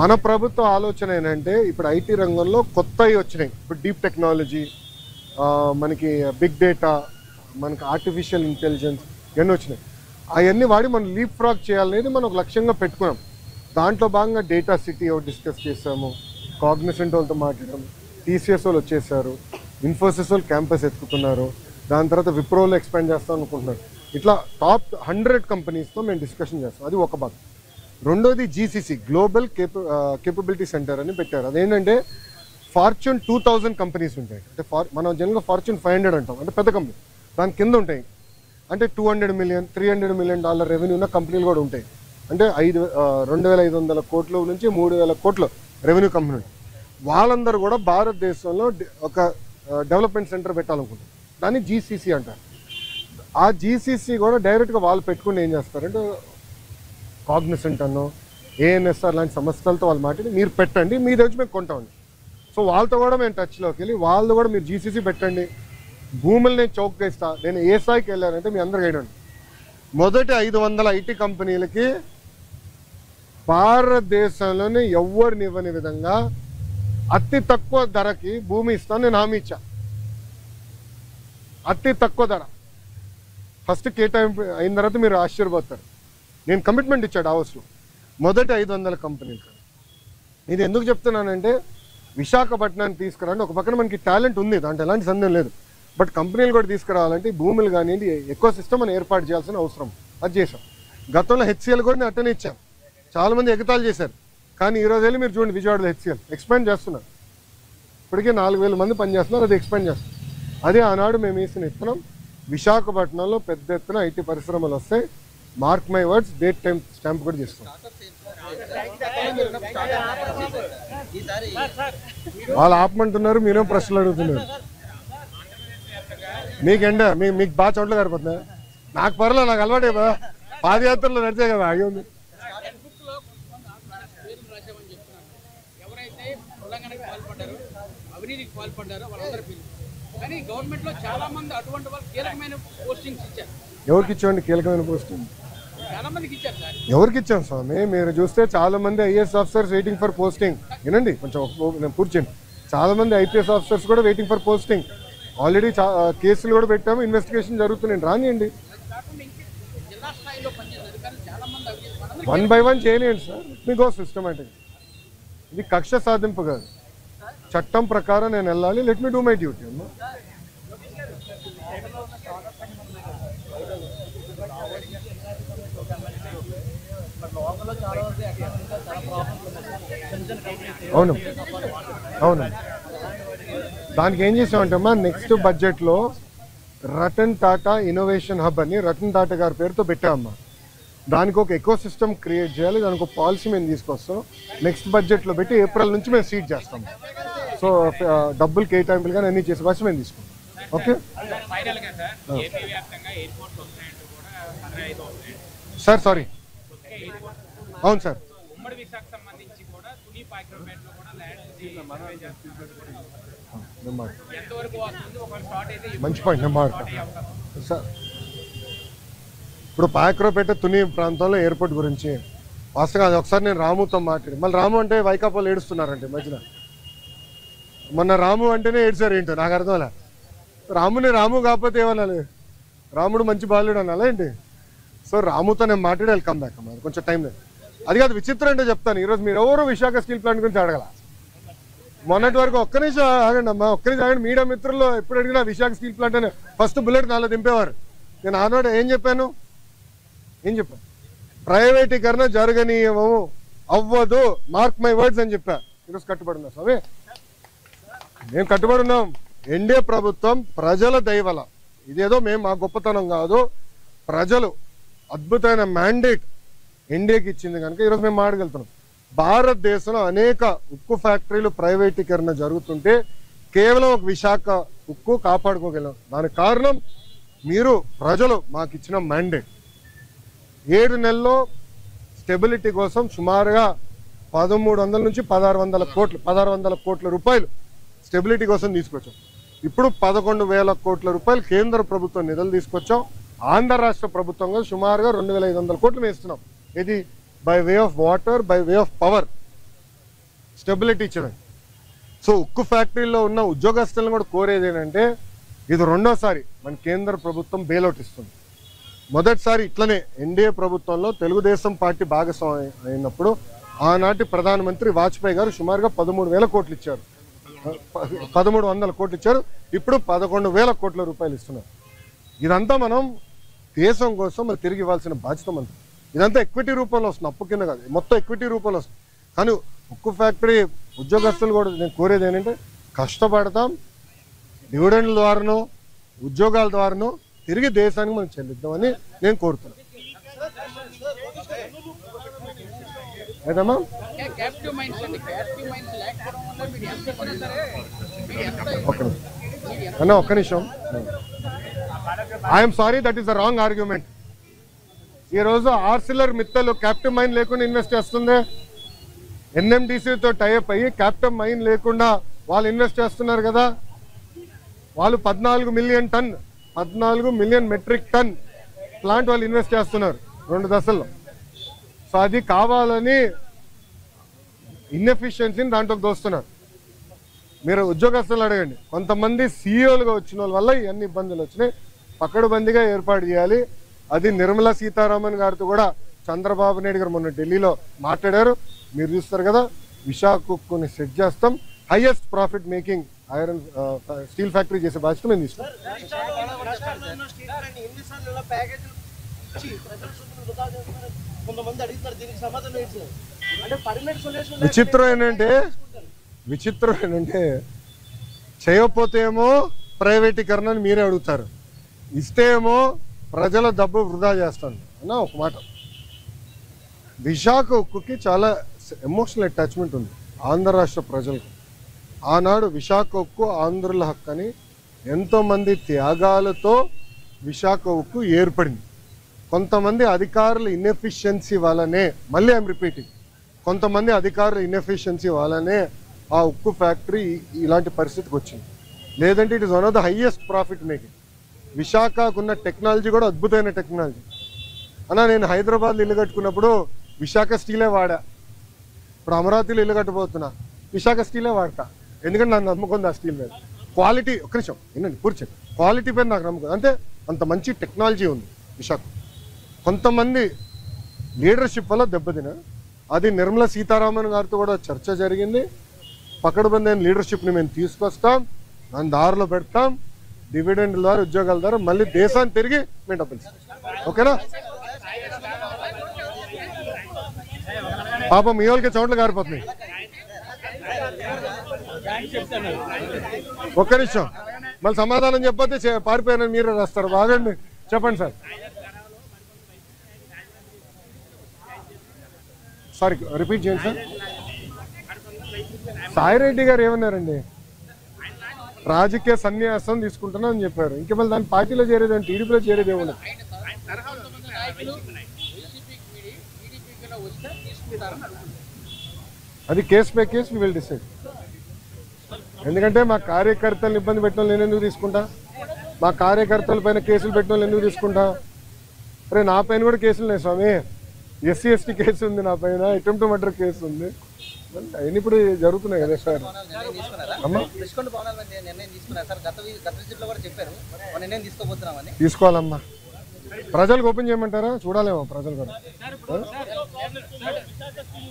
మన ప్రభుత్వ ఆలోచన ఏంటంటే ఇప్పుడు ఐటీ రంగంలో కొత్తవి వచ్చినాయి. ఇప్పుడు డీప్ టెక్నాలజీ, మనకి బిగ్ డేటా, మనకి ఆర్టిఫిషియల్ ఇంటెలిజెన్స్ ఇవన్నీ వచ్చినాయి. అవన్నీ వాడి మనం లీప్ ఫ్రాగ్ చేయాలనేది మనం ఒక లక్ష్యంగా పెట్టుకున్నాం. దాంట్లో భాగంగా డేటా సిటీ ఒకటి డిస్కస్ చేసాము, కాగ్నిసెంట్ వాళ్ళతో మాట్లాడాము, టీసీఎస్ వాళ్ళు వచ్చేసారు, ఇన్ఫోసిస్ వాళ్ళు క్యాంపస్ ఎత్తుకుతున్నారు, దాని తర్వాత విప్రోలో ఎక్స్పాండ్ చేస్తాం అనుకుంటున్నారు. ఇట్లా టాప్ 100 కంపెనీస్తో మేము డిస్కషన్ చేస్తాం. అది ఒక భాగం. రెండోది జీసీసీ గ్లోబల్ కేపబిలిటీ సెంటర్ అని పెట్టారు. అదేంటంటే ఫార్చ్యూన్ 2000 కంపెనీస్ ఉంటాయి. అంటే మనం జనరల్గా ఫార్చ్యూన్ 500 అంటాం, అంటే పెద్ద కంపెనీ. దాని కింద ఉంటాయి అంటే $200 మిలియన్ $300 మిలియన్ రెవెన్యూ ఉన్న కంపెనీలు కూడా ఉంటాయి. అంటే 2,500 కోట్ల నుంచి 3,000 కోట్ల రెవెన్యూ కంపెనీ. వాళ్ళందరూ కూడా భారతదేశంలో ఒక డెవలప్మెంట్ సెంటర్ పెట్టాలనుకుంటారు. దాన్ని జీసీసీ అంటారు. ఆ జీసీసీ కూడా డైరెక్ట్గా వాళ్ళు పెట్టుకుని ఏం చేస్తారంటే కాగ్నిసెంట్ అన్నో ఏఎన్ఎస్ఆర్ లాంటి సంస్థలతో వాళ్ళు మాట్లాడి మీరు పెట్టండి, మీ దగ్గర మేము కొంటామండి. సో వాళ్ళతో కూడా మేము టచ్లోకి వెళ్ళి వాళ్ళు కూడా మీరు జీసీసీ పెట్టండి, భూములు నేను చౌకగా ఇస్తా. నేను ఏ స్థాయికి వెళ్ళానంటే మీ అందరికీ అయినండి, మొదటి 500 ఐటీ కంపెనీలకి భారతదేశంలోనే ఎవరిని ఇవ్వని విధంగా అతి తక్కువ ధరకి భూమి ఇస్తాను నేను హామీ ఇచ్చా. అతి తక్కువ ధర ఫస్ట్ కేటాయింపు అయిన తర్వాత మీరు ఆశ్చర్యపోతారు. నేను కమిట్మెంట్ ఇచ్చా డావోస్లో మొదటి 500 కంపెనీలు. ఇది ఎందుకు చెప్తున్నానంటే విశాఖపట్నాన్ని తీసుకురండి. ఒక పక్కన మనకి టాలెంట్ ఉంది, దాంట్లో ఎలాంటి సందేహం లేదు. బట్ కంపెనీలు కూడా తీసుకురావాలంటే భూములు కానివ్వండి ఎక్కువ సిస్టమ్ మనం ఏర్పాటు చేయాల్సిన అవసరం. అది చేసాం. గతంలో హెచ్సిఎల్ కూడా నేను అట్టనే ఇచ్చాను. చాలామంది ఎగతాలు చేశారు. కానీ ఈరోజు వెళ్ళి మీరు చూడండి విజయవాడలో హెచ్సిఎల్ ఎక్స్పాండ్ చేస్తున్నారు. ఇప్పటికే 4,000 మంది పనిచేస్తున్నారు. అది ఎక్స్పాండ్ చేస్తున్నారు. అదే ఆనాడు మేము వేసిన ఇత్తనం. విశాఖపట్నంలో పెద్ద ఎత్తున ఐటీ పరిశ్రమలు వస్తాయి. Mark my words, date time stamp కూడా చేస్తాం. వాళ్ళు ఆపమంటున్నారు, మీరేం ప్రశ్నలు అడుగుతున్నారు. మీకెండ మీకు బాగా చోట్ల సరిపోతుందా? నాకు పర్లేదు, నాకు అలవాటే కదా, పాదయాత్రలో నడిచే కదా ఆగి ఉంది. ఎవరికి ఇచ్చామండి కీలకమైన పోస్టింగ్? ఎవరికి ఇచ్చాం స్వామి? మీరు చూస్తే చాలా మంది IAS officers waiting for posting. వినండి కొంచెం, నేను పూర్తి చేయండి. చాలా మంది ఐపీఎస్ ఆఫీసర్స్ కూడా వెయిటింగ్ ఫర్ పోస్టింగ్. ఆల్రెడీ కేసులు కూడా పెట్టాము, ఇన్వెస్టిగేషన్ జరుగుతున్నాయి. రానియండి, 1 by 1 చేయలేండి సార్. మీకు సిస్టమేటిక్. ఇది కక్ష సాధింపు కాదు, చట్టం ప్రకారం నేను వెళ్ళాలి. Let me do my duty అమ్మా. అవును అవును. దానికి ఏం చేసామంటే అమ్మా, నెక్స్ట్ బడ్జెట్లో రతన్ టాటా ఇన్నోవేషన్ హబ్ అని రతన్ టాటా గారి పేరుతో పెట్టామమ్మా. దానికి ఒక ఎకో సిస్టమ్ క్రియేట్ చేయాలి. దానికి ఒక పాలసీ మేము తీసుకొస్తాం. నెక్స్ట్ బడ్జెట్లో పెట్టి ఏప్రిల్ నుంచి మేము సీడ్ చేస్తాం. సో డబ్బులు కేటాయింపులు కానీ అన్నీ చేసే ఫస్ట్ మేము తీసుకుంటాం. Okay sir, sorry. అవును సార్. మంచి పాయింట్, నేను మాట్లాడతాను సార్. ఇప్పుడు పాయక్రోపేట తుని ప్రాంతంలో ఎయిర్పోర్ట్ గురించి వాస్తవంగా అది ఒకసారి నేను రాముతో మాట్లాడి, మళ్ళీ రాము అంటే వైకాపాలు ఏడుస్తున్నారంటే మధ్యన. మొన్న రాము అంటేనే ఏడ్చారు ఏంటో నాకు అర్థంలే. రాముని రాము కాకపోతే ఏమనాలి? రాముడు మంచి బాలుడు అనాలా ఏంటి? సో రాముతో నేను మాట్లాడి వెల్కమ్ బ్యాక్ అమ్మా, కొంచెం టైం లేదు. అది కాదు, విచిత్రం అంటే చెప్తాను. ఈరోజు మీరు ఎవరు విశాఖ స్టీల్ ప్లాంట్ గురించి అడగల. మొన్నటి వరకు ఒక్క నిమిషం ఆగండి అమ్మా, ఒక్క నిమిషం ఆగండి. మీడియా మిత్రుల్లో ఎప్పుడు అడిగినా విశాఖ స్టీల్ ప్లాంట్ అని ఫస్ట్ బుల్లెట్ నాలో దింపేవారు. నేను ఆనాడు ఏం చెప్పాను? ప్రైవేటీకరణ జరగనీయము, అవ్వదు, మార్క్ మై వర్డ్స్ అని చెప్పా. ఈరోజు కట్టుబడి ఉన్నా స్వామి, మేము కట్టుబడి ఉన్నాం. ఎన్డీఏ ప్రభుత్వం ప్రజల దయవల, ఇదేదో మేము మా గొప్పతనం కాదు, ప్రజలు అద్భుతమైన మ్యాండేట్ ఎన్డీఏకి ఇచ్చింది కనుక ఈరోజు మేము మాట్లాడగలుగుతున్నాం. భారతదేశంలో అనేక ఉక్కు ఫ్యాక్టరీలు ప్రైవేటీకరణ జరుగుతుంటే కేవలం ఒక విశాఖ ఉక్కు కాపాడుకోగలం. దానికి కారణం మీరు ప్రజలు మాకు ఇచ్చిన మ్యాండేట్. 7 నెలల్లో స్టెబిలిటీ కోసం సుమారుగా 1,300 నుంచి 1,600 కోట్ల రూపాయలు స్టెబిలిటీ కోసం తీసుకొచ్చాం. ఇప్పుడు 11,000 కోట్ల రూపాయలు కేంద్ర ప్రభుత్వం నిధులు తీసుకొచ్చాం. ఆంధ్ర రాష్ట్ర ప్రభుత్వంగా సుమారుగా 2,500 కోట్లు వేస్తున్నాం. ఇది by way of water, by way of power stability ఇచ్చడం. సో ఉక్కు ఫ్యాక్టరీలో ఉన్న ఉద్యోగస్తులను కూడా కోరేది ఏంటంటే, ఇది రెండోసారి మన కేంద్ర ప్రభుత్వం బెయిలౌట్ ఇస్తుంది. మొదటిసారి ఇట్లనే ఎన్డీఏ ప్రభుత్వంలో తెలుగుదేశం పార్టీ భాగస్వామి అయినప్పుడు ఆనాటి ప్రధానమంత్రి వాజ్పేయి గారు సుమారుగా 13,000 కోట్లు ఇచ్చారు, 1,300 కోట్లు ఇచ్చారు. ఇప్పుడు 11,000 కోట్ల రూపాయలు ఇస్తున్నారు. ఇదంతా మనం దేశం కోసం మరి తిరిగి ఇవ్వాల్సిన బాధ్యత మనది. ఇదంతా ఎక్విటీ రూపంలో వస్తుంది, అప్పు కింద కాదు, మొత్తం ఎక్విటీ రూపంలో వస్తుంది. కానీ ఉక్కు ఫ్యాక్టరీ ఉద్యోగస్తులు కూడా నేను కోరేది ఏంటంటే కష్టపడతాం, డివిడెండ్ల ద్వారానో ఉద్యోగాల ద్వారానో తిరిగి దేశానికి మనం చెల్లిద్దామని నేను కోరుతున్నాను. ఏదమ్మా అన్న ఒక్క నిమిషం. I'm sorry, that is the wrong argument. ఈరోజు ఆర్సిలర్ మిత్తల్ క్యాప్టివ్ మైన్ లేకుండా ఇన్వెస్ట్ చేస్తుంది, ఎన్ఎండిసితో టైఅప్ అయ్యి క్యాప్టివ్ మైన్ లేకుండా వాళ్ళు ఇన్వెస్ట్ చేస్తున్నారు కదా. వాళ్ళు 14 మిలియన్ మెట్రిక్ టన్ ప్లాంట్ వాళ్ళు ఇన్వెస్ట్ చేస్తున్నారు 2 దశల్లో. సో అది కావాలని ఇన్ఎఫిషియన్సీని దాంట్లోకి దోస్తున్నారు. మీరు ఉద్యోగస్తులు అడగండి, కొంతమంది సీఈఓలుగా వచ్చిన వాళ్ళ వల్ల ఇవన్నీ ఇబ్బందులు వచ్చినాయి. పకడ్బందీగా ఏర్పాటు చేయాలి. అది నిర్మలా సీతారామన్ గారితో కూడా చంద్రబాబు నాయుడు గారు మొన్న ఢిల్లీలో మాట్లాడారు. మీరు చూస్తారు కదా, విశాఖ ఉక్కుని సెట్ చేస్తాం, highest profit making iron steel factory చేసే బాధ్యత మేము తీసుకుంటాం. విచిత్రం ఏంటంటే చేయకపోతే ఏమో ప్రైవేటీకరణ అని మీరే అడుగుతారు, ఇస్తే ఏమో ప్రజల డబ్బు వృధా చేస్తాను అన్న. ఒక మాట, విశాఖ ఉక్కుకి చాలా ఎమోషనల్ అటాచ్మెంట్ ఉంది ఆంధ్ర రాష్ట్ర ప్రజలకు. ఆనాడు విశాఖ ఉక్కు ఆంధ్రుల హక్కు అని ఎంతోమంది త్యాగాలతో విశాఖ ఉక్కు ఏర్పడింది. కొంతమంది అధికారుల ఇన్ఎఫిషియన్సీ వల్లనే, మళ్ళీ ఐఎమ్ రిపీటింగ్, కొంతమంది అధికారుల ఇన్ఎఫిషియన్సీ వల్లనే ఆ ఉక్కు ఫ్యాక్టరీ ఇలాంటి పరిస్థితికి వచ్చింది. లేదంటే it is one of the highest profit making. విశాఖకున్న టెక్నాలజీ కూడా అద్భుతమైన టెక్నాలజీ అన్న. నేను హైదరాబాద్లో ఇల్లు కట్టుకున్నప్పుడు విశాఖ స్టీలే వాడా. ఇప్పుడు అమరావతిలో ఇల్లు కట్టబోతున్నా, విశాఖ స్టీలే వాడతా. ఎందుకంటే నాకు నమ్మకం ఉంది ఆ స్టీల్ మీద. క్వాలిటీ, ఒక్క నిమిషం వినండి పూర్తి, క్వాలిటీ పైన నాకు నమ్మకం, అంటే అంత మంచి టెక్నాలజీ ఉంది విశాఖ. కొంతమంది లీడర్షిప్ వల్ల దెబ్బతిన, అది నిర్మలా సీతారామన్ గారితో కూడా చర్చ జరిగింది. పకడ్బందీ లీడర్షిప్ని మేము తీసుకొస్తాం, దాని దారిలో పెడతాం, డివిడెండ్ ద్వారా ఉద్యోగాల ద్వారా మళ్ళీ దేశాన్ని తిరిగి మేము డబ్బులు ఇస్తాం. ఓకేనా? పాపం మీ వాళ్ళకి చోట్ల కారిపోతున్నాయి. ఒక్క నిమిషం, మళ్ళీ సమాధానం చెప్పొద్దు, పారిపోయానని మీరే రాస్తారు. బాగండి, చెప్పండి సార్. సారీ, రిపీట్ చేయండి సార్. సాయిరెడ్డి గారు ఏమన్నారండి? రాజకీయ సన్యాసం తీసుకుంటున్నా అని చెప్పారు. ఇంకా మళ్ళీ దాని పార్టీలో చేరేది, టీడీపీలో చేరేది ఏమన్నా? అది case by case we will decide. ఎందుకంటే మా కార్యకర్తలను ఇబ్బంది పెట్టిన నేను ఎందుకు తీసుకుంటా? మా కార్యకర్తల పైన కేసులు పెట్టిన ఎందుకు తీసుకుంటా? అరే నా పైన కూడా కేసులు ఉన్నాయి స్వామి, ఎస్సీ ఎస్టీ కేసు ఉంది నా పైన, అటెంప్ట్ టు మర్డర్ కేసు ఉంది, అవన్నీ ఇప్పుడు జరుగుతున్నాయి కదా సార్. తీసుకోవాలమ్మా. ప్రజలకు ఓపెన్ చేయమంటారా? చూడాలేమో ప్రజలు కూడా.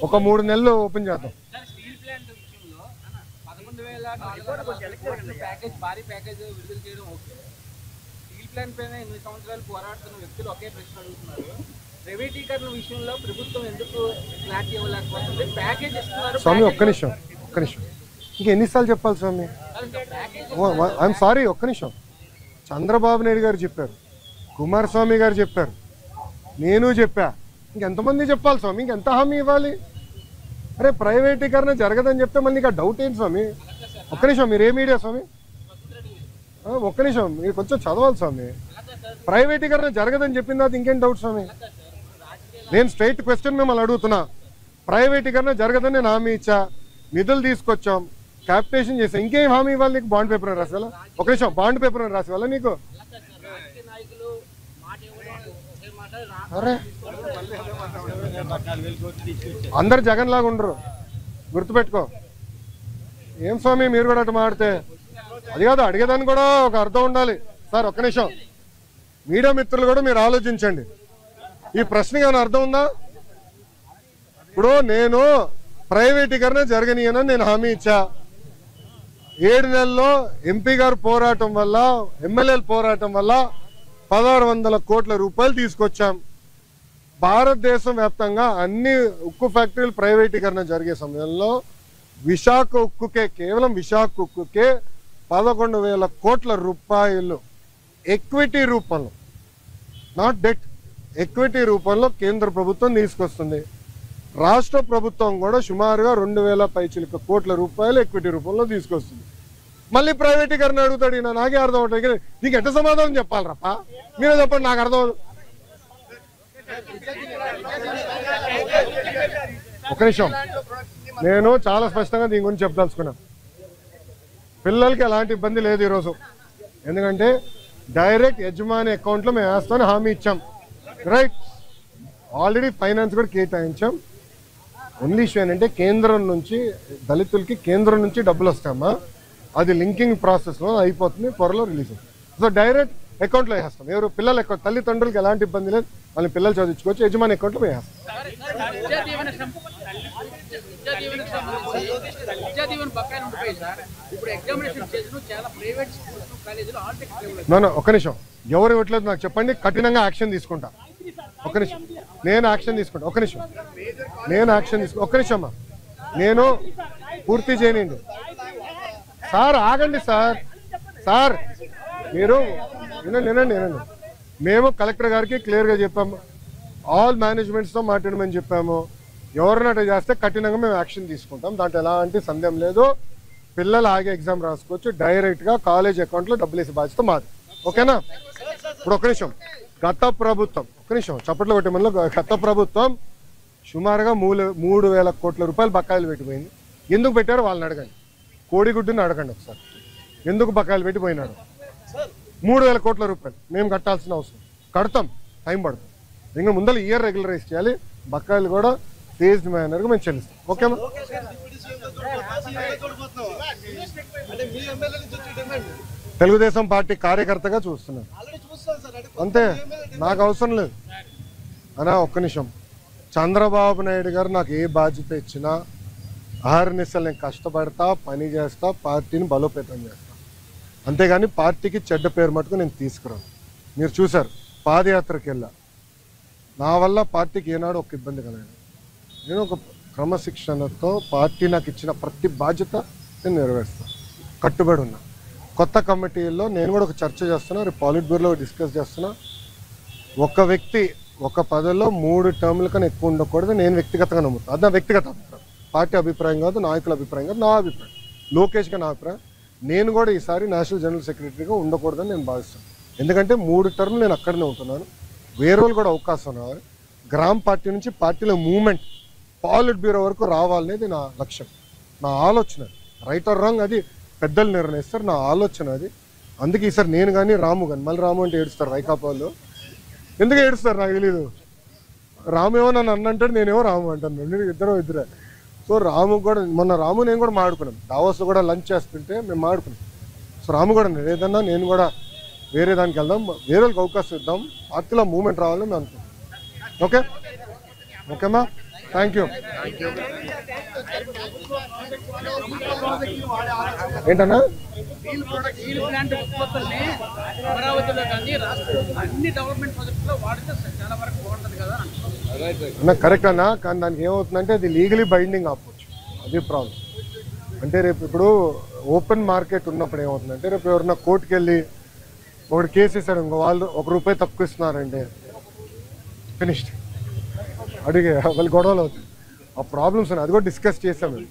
ఒక 3 నెలలు ఓపెన్ చేద్దాం. స్వామి ఒక్క నిమిషం, ఇంకా ఎన్నిసార్లు చెప్పాలి స్వామి? ఐఎమ్ సారీ, ఒక్క నిమిషం. చంద్రబాబు నాయుడు గారు చెప్పారు, కుమారస్వామి గారు చెప్పారు, నేను చెప్పా, ఇంకెంతమంది చెప్పాలి స్వామి? ఇంకెంత హామీ ఇవ్వాలి? అరే ప్రైవేటీకరణ జరగదని చెప్తే మళ్ళీ ఇంకా డౌట్ ఏంటి స్వామి? ఒక్క నిమిషం, మీరు ఏ మీడియా స్వామి? ఒక్క నిమిషం, మీరు కొంచెం చదవాలి స్వామి. ప్రైవేటీకరణ జరగదని చెప్పిన తర్వాత ఇంకేం డౌట్ స్వామి? నేను స్ట్రైట్ క్వశ్చన్ మిమ్మల్ని అడుగుతున్నా. ప్రైవేటీకరణ జరగదని నేను హామీ ఇచ్చా, నిధులు తీసుకొచ్చాం, క్యాపిటేషన్ చేసా, ఇంకేం హామీ ఇవ్వాలి నీకు? బాండ్ పేపర్ అని రాసేవాళ్ళ? ఒక నిమిషం, బాండ్ పేపర్ అని రాసేవాళ్ళ నీకు? అరే అందరు జగన్ లాగా ఉండరు, గుర్తుపెట్టుకో. ఏం స్వామి మీరు కూడా అటు మాడితే? అది కాదు, అడిగేదాన్ని కూడా ఒక అర్థం ఉండాలి సార్. ఒక్క నిమిషం, మీడియా మిత్రులు కూడా మీరు ఆలోచించండి. ఈ ప్రశ్నకి ఏమైనా అర్థం ఉందా? ఇప్పుడు నేను ప్రైవేటీకరణ జరగనీయనని నేను హామీ ఇచ్చా. 7 నెలల్లో ఎంపీ గారు పోరాటం వల్ల, ఎమ్మెల్యేల పోరాటం వల్ల 1600 కోట్ల రూపాయలు తీసుకొచ్చాం. భారతదేశం వ్యాప్తంగా అన్ని ఉక్కు ఫ్యాక్టరీలు ప్రైవేటీకరణ జరిగే సమయంలో విశాఖ ఉక్కుకే, కేవలం విశాఖ ఉక్కుకే 11,000 కోట్ల రూపాయలు ఎక్విటీ రూపంలో, నాట్ డెట్, ఎక్విటీ రూపంలో కేంద్ర ప్రభుత్వం తీసుకొస్తుంది. రాష్ట్ర ప్రభుత్వం కూడా సుమారుగా 2,000 పైచిలుక కోట్ల రూపాయలు ఎక్విటీ రూపంలో తీసుకొస్తుంది. మళ్ళీ ప్రైవేటీకరణ అడుగుతాడు. నాకే అర్థం అవుతుంది. నీకు ఎంత సమాధానం చెప్పాలి రప్ప, మీరే చెప్పండి, నాకు అర్థం. ఒక నిమిషం, నేను చాలా స్పష్టంగా దీని గురించి చెప్పదలుచుకున్నాను. పిల్లలకి ఎలాంటి ఇబ్బంది లేదు ఈరోజు, ఎందుకంటే డైరెక్ట్ యజమాని అకౌంట్లో మేము వేస్తామని హామీ ఇచ్చాం. రైట్, ఆల్రెడీ ఫైనాన్స్ కూడా కేటాయించాం. ఓన్లీ ఇష్యూ ఏంటంటే కేంద్రం నుంచి దళితులకి కేంద్రం నుంచి డబ్బులు వస్తామా, అది లింకింగ్ ప్రాసెస్లో అయిపోతుంది, త్వరలో రిలీజ్ అవుతుంది. సో డైరెక్ట్ అకౌంట్లో వేస్తాం. ఎవరు పిల్లల అకౌంట్, తల్లిదండ్రులకి ఎలాంటి ఇబ్బంది లేదు, వాళ్ళని పిల్లలు చదివించుకోవచ్చు, యజమాని అకౌంట్లో వేస్తాం. ఒక నిమిషం, ఎవరు ఇవ్వట్లేదు నాకు చెప్పండి, కఠినంగా యాక్షన్ తీసుకుంటా. ఒక నిమిషం, నేను యాక్షన్ తీసుకుంటా. ఒక నిమిషం, నేను యాక్షన్ తీసుకుంటా. ఒక నిమిషం అమ్మా, నేను పూర్తి చేయనండి. సార్ ఆగండి సార్, సార్ మీరు వినండి. మేము కలెక్టర్ గారికి క్లియర్గా చెప్పాము, ఆల్ మేనేజ్మెంట్స్తో మాట్లాడమని చెప్పాము. ఎవరైనా అట్లా చేస్తే కఠినంగా మేము యాక్షన్ తీసుకుంటాం, దాంట్లో ఎలాంటి సందేహం లేదు. పిల్లలు ఆగే ఎగ్జామ్ రాసుకోవచ్చు, డైరెక్ట్గా కాలేజ్ అకౌంట్లో డబ్బులు వేసే బాధ్యత మాది. ఓకేనా? ఇప్పుడు ఒక నిమిషం, గత ప్రభుత్వం, ఒక నిమిషం చప్పట్లు కొట్టే మనలో, గత ప్రభుత్వం సుమారుగా 3,000 కోట్ల రూపాయలు బకాయిలు పెట్టిపోయింది. ఎందుకు పెట్టారో వాళ్ళని అడగండి, కోడిగుడ్డుని అడగండి ఒకసారి, ఎందుకు బకాయిలు పెట్టిపోయినాడు. 3,000 కోట్ల రూపాయలు మేము కట్టాల్సిన అవసరం, కడతాం, టైం పడుతుంది. ఇంకా ముందర ఇయర్ రెగ్యులరైజ్ చేయాలి, బకాయిలు కూడా ఫేజ్డ్ మేనర్గా మేము చెల్లిస్తాం. ఓకేమా? తెలుగుదేశం పార్టీ కార్యకర్తగా చూస్తున్నాను అంతే, నాకు అవసరం లేదు అన్నా. ఒక్క నిమిషం, చంద్రబాబు నాయుడు గారు నాకు ఏ బాధ్యత ఇచ్చినా అహర్నిశలు నేను కష్టపడతా, పని చేస్తా, పార్టీని బలోపేతం చేస్తా, అంతేగాని పార్టీకి చెడ్డ పేరు మటుకు నేను తీసుకురాను. మీరు చూశారు, పాదయాత్రకి వెళ్ళా, నా వల్ల పార్టీకి ఏనాడు ఒక ఇబ్బంది కలగదు. నేను ఒక క్రమశిక్షణతో పార్టీ నాకు ఇచ్చిన ప్రతి బాధ్యత నేను నెరవేరుస్తాను, కట్టుబడి ఉన్నా. కొత్త కమిటీల్లో నేను కూడా ఒక చర్చ చేస్తున్నా, రేపు పాలిట్ బ్యూరోలో డిస్కస్ చేస్తున్నా. ఒక వ్యక్తి ఒక పదవిలో 3 టర్ముల కన్నా ఎక్కువ ఉండకూడదు, నేను వ్యక్తిగతంగా నమ్ముతాను. అది నా వ్యక్తిగత అభిప్రాయం, పార్టీ అభిప్రాయం కాదు, నాయకుల అభిప్రాయం కాదు, నా అభిప్రాయం, లోకేష్గా నా అభిప్రాయం. నేను కూడా ఈసారి నేషనల్ జనరల్ సెక్రటరీగా ఉండకూడదని నేను భావిస్తాను. ఎందుకంటే 3 టర్ములు నేను అక్కడనే ఉంటున్నాను, వేరే వాళ్ళు కూడా అవకాశం రావాలి. గ్రామ పార్టీ నుంచి పార్టీలో మూవ్మెంట్ పాలిట్ బ్యూరో వరకు రావాలనేది నా లక్ష్యం, నా ఆలోచన. రైట్ ఆర్ రాంగ్ అది పెద్దలు నిర్ణయిస్తారు, నా ఆలోచన అది. అందుకే ఈసారి నేను కానీ రాము కానీ, మళ్ళీ రాము అంటే ఏడుస్తారు వైకాపా వాళ్ళు, ఎందుకు ఏడుస్తారు నాకు తెలీదు. రాము ఏమో నన్ను అన్నంటాడు, నేనేమో రాము అంటాను, నేను ఇద్దరే. సో రాము కూడా, మొన్న రాము నేను కూడా మాడుకున్నాం, దావోస్లో కూడా లంచ్ చేస్తుంటే మేము మాడుకున్నాం. సో రాము కూడా ఏదన్నా నేను కూడా వేరే దానికి వెళ్దాం, వేరే వాళ్ళకి అవకాశం ఇద్దాం, పార్టీలో మూవ్మెంట్ రావాలని మేము అనుకుంటాం. ఓకే ఓకేమా, థ్యాంక్ యూ. ఏంటన్నా అన్న కరెక్ట్ అన్నా, కానీ దానికి ఏమవుతుందంటే అది లీగలీ బైండింగ్ ఆపవచ్చు, అది ప్రాబ్లం. అంటే రేపు ఇప్పుడు ఓపెన్ మార్కెట్ ఉన్నప్పుడు ఏమవుతుందంటే, రేపు ఎవరన్నా కోర్టుకు వెళ్ళి ఒకటి కేసు ఇస్తాడు, ఇంకో వాళ్ళు ₹1 తక్కువ ఇస్తున్నారంటే ఫినిష్డ్, అడిగే వాళ్ళు గొడవలు అవుతుంది. ఆ ప్రాబ్లమ్స్ ఉన్నాయి, అది కూడా డిస్కస్ చేసాం మేము.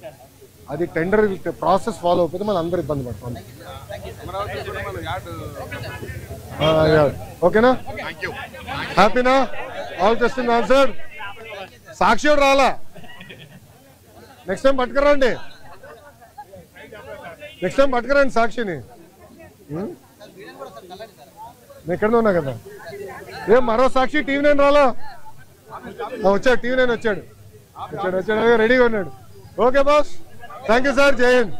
అది టెండర్ ప్రాసెస్ ఫాలో అయిపోతే మనం అందరూ ఇబ్బంది పడతాం. ఓకేనా, హ్యాపీనా? All question answer. సాక్షి రాలా, నెక్స్ట్ టైం పట్టుకురండి, నెక్స్ట్ టైం పట్టుకురండి సాక్షిని. నేను ఎక్కడనే ఉన్నా కదా, ఏం మరో సాక్షి TV9 రాలా? వచ్చాడు, TV9 వచ్చాడు, రెడీగా ఉన్నాడు. Okay boss, thank you sir, జై హింద్.